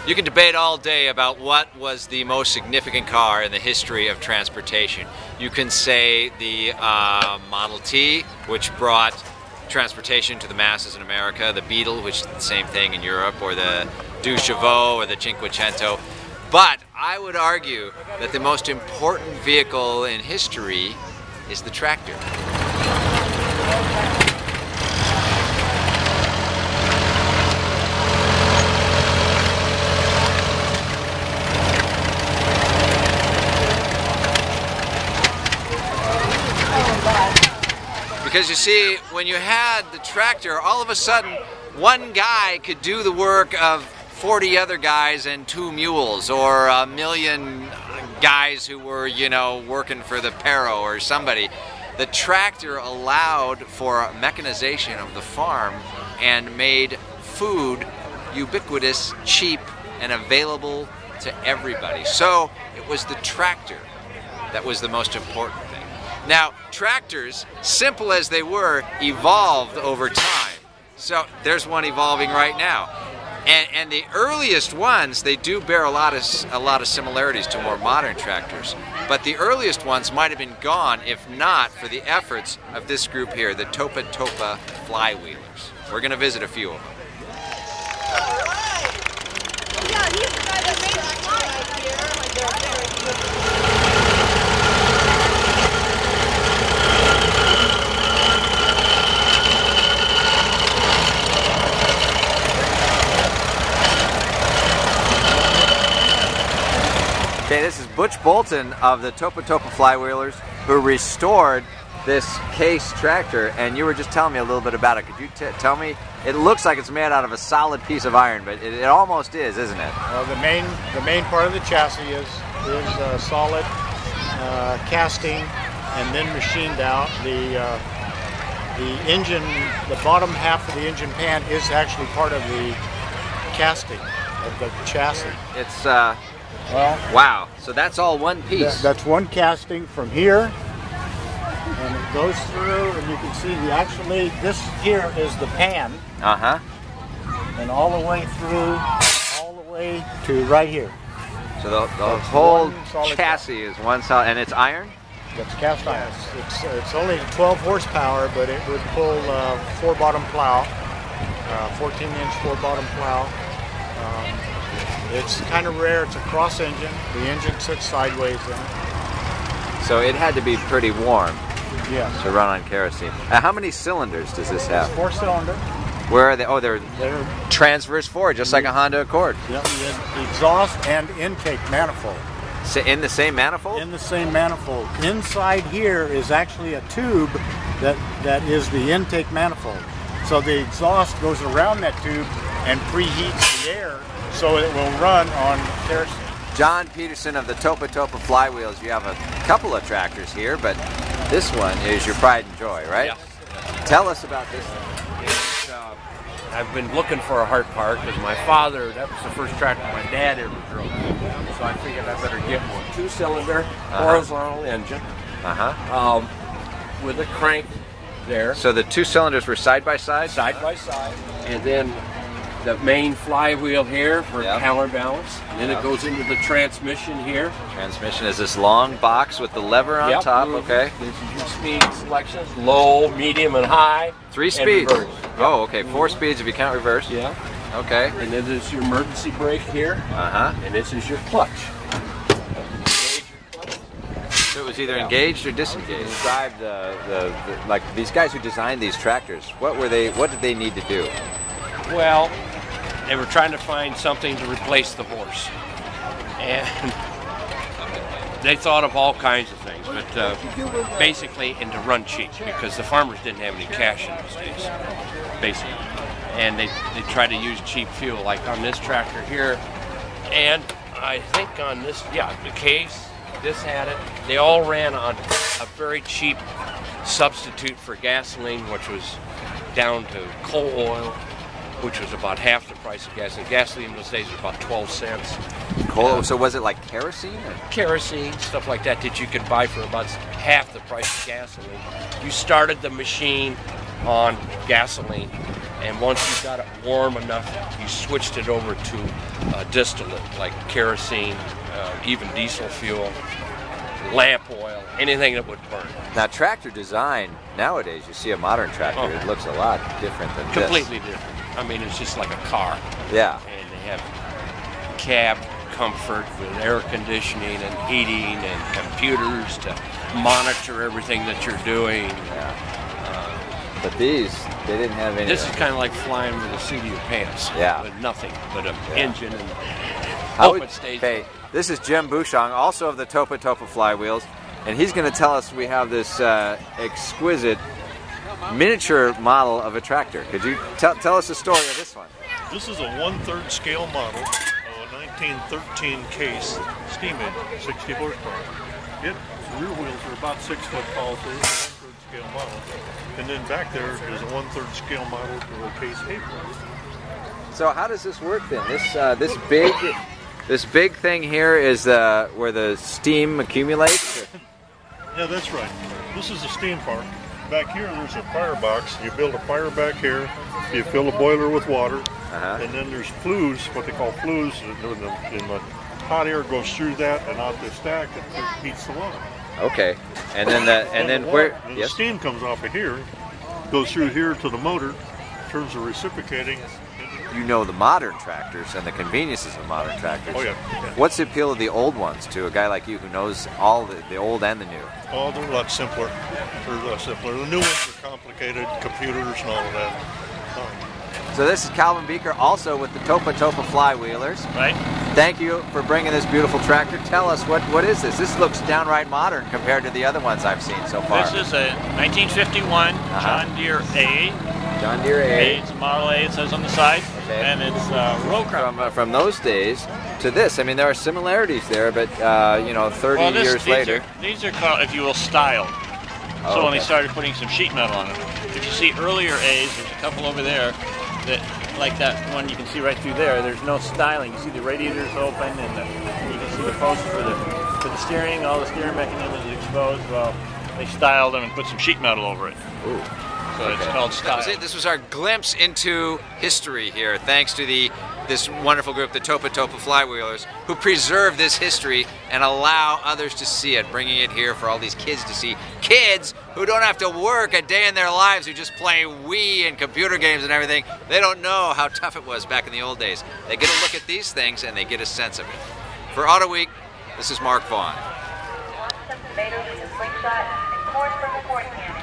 You can debate all day about what was the most significant car in the history of transportation. You can say the Model T, which brought transportation to the masses in America, the Beetle, which is the same thing in Europe, or the Deux Chevaux or the Cinquecento. But I would argue that the most important vehicle in history is the tractor. Because you see, when you had the tractor, all of a sudden, one guy could do the work of 40 other guys and 2 mules, or a million guys who were, you know, working for the Perro or somebody. The tractor allowed for mechanization of the farm and made food ubiquitous, cheap, and available to everybody. So it was the tractor that was the most important thing. Now, tractors, simple as they were, evolved over time. So there's one evolving right now. And the earliest ones, they do bear a lot of similarities to more modern tractors. But the earliest ones might have been gone if not for the efforts of this group here, the Topa Topa Flywheelers. We're going to visit a few of them. All right. Yeah, he's the guy that made the slide right here. Okay, this is Butch Bolton of the Topa Topa Flywheelers, who restored this case tractor, and you were just telling me a little bit about it. Could you tell me? It looks like it's made out of a solid piece of iron, but it almost is, isn't it? Well, the main part of the chassis is solid casting and then machined out. The engine, the bottom half of the engine pan is actually part of the casting of the chassis. It's well, wow. So that's all one piece. That's one casting from here, and it goes through, and you can see this here is the pan. And all the way through, all the way to right here. So the whole chassis is one solid, and it's iron? It's cast iron. It's only 12 horsepower, but it would pull 4-bottom plow, 14-inch 4-bottom plow. It's kind of rare. It's a cross engine. The engine sits sideways in it. So it had to be pretty warm. Yes. To run on kerosene. How many cylinders does this have? 4-cylinder. Where are they? Oh, they're transverse forward, just like a Honda Accord. Yep. Exhaust and intake manifold. So in the same manifold? In the same manifold. Inside here is actually a tube that is the intake manifold. So the exhaust goes around that tube and preheats the air, so it will run on kerosene. John Peterson of the Topa Topa Flywheels. You have a couple of tractors here, but this one is your pride and joy, right? Yeah. Tell us about this thing. I've been looking for a hard part because my father, that was the first tractor my dad ever drove. So I figured I better get one. 2-cylinder, horizontal engine, with a crank there. So the 2 cylinders were side by side? Side by side. And then the main flywheel here for counterbalance. And then it goes into the transmission here. Transmission is this long box with the lever on top, okay. This is your speed selections, low, medium, and high. 3 speeds? Reverse. Oh, okay, 4 speeds if you count reverse. Yeah. Okay. And then there's your emergency brake here. And this is your clutch. So it was either engaged or disengaged. Describe like these guys who designed these tractors. What did they need to do? Well, they were trying to find something to replace the horse, and they thought of all kinds of things, but basically, and to run cheap, because the farmers didn't have any cash in those days, basically, and they tried to use cheap fuel, like on this tractor here, and I think on this, the case, this had it. They all ran on a very cheap substitute for gasoline, which was down to coal oil, which was about half the price of gasoline. Gasoline in those days was about 12 cents. Coal, so was it like kerosene? Or? Kerosene, stuff like that you could buy for about half the price of gasoline. You started the machine on gasoline, And once you got it warm enough, you switched it over to distillate, like kerosene, even diesel fuel, lamp oil, anything that would burn. Now, tractor design nowadays, you see a modern tractor, it looks a lot different than Completely different. I mean, it's just like a car. Yeah. And they have cab comfort with air conditioning and heating and computers to monitor everything that you're doing. Yeah. But these, they didn't have any. This is kind of like flying with the seat of your pants. Yeah. With nothing but an engine and open stage. Okay, this is Jim Bouchong, also of the Topa Topa flywheels, and he's going to tell us we have this exquisite miniature model of a tractor. Could you tell us the story of this one? This is a 1/3 scale model of a 1913 case steam engine, 60 horsepower. The rear wheels are about 6 foot tall, so this is a 1/3 scale model. And then back there is a 1/3 scale model for a case apron. So how does this work then? This big thing here is where the steam accumulates? Yeah, that's right. This is a steam park. Back here there's a firebox. You build a fire back here. You fill the boiler with water. And then there's flues, what they call flues, and the hot air goes through that and out the stack and heats the water. Okay. And then the steam comes off of here, goes through here to the motor, turns the reciprocating. You know the modern tractors and the conveniences of modern tractors. Oh yeah. What's the appeal of the old ones to a guy like you who knows all the old and the new? Oh, they're a lot simpler. They're a lot simpler. The new ones are complicated, computers and all of that. So this is Calvin Beaker, also with the Topa Topa flywheelers. Right. Thank you for bringing this beautiful tractor. Tell us, what is this? This looks downright modern compared to the other ones I've seen so far. This is a 1951 John Deere A. John Deere A. It's a Model A, it says on the side. Okay. And it's row crop. From those days to this, I mean, there are similarities there, but 30 years later. These are called, if you will, styled. So when they started putting some sheet metal on it. If you see earlier A's, there's a couple over there that, like that one you can see right through there, there's no styling. You see the radiators open and you can see the posts for the steering, all the steering mechanisms is exposed. Well, they styled them and put some sheet metal over it. Ooh. So it's called style. That was it. This was our glimpse into history here, thanks to this wonderful group, the Topa Topa flywheelers, who preserve this history and allow others to see it, bringing it here for all these kids to see. Kids who don't have to work a day in their lives, who just play Wii and computer games and everything. They don't know how tough it was back in the old days. They get a look at these things and they get a sense of it. For Auto Week, this is Mark Vaughn. Tomatoes with a slingshot and corn from the corn can.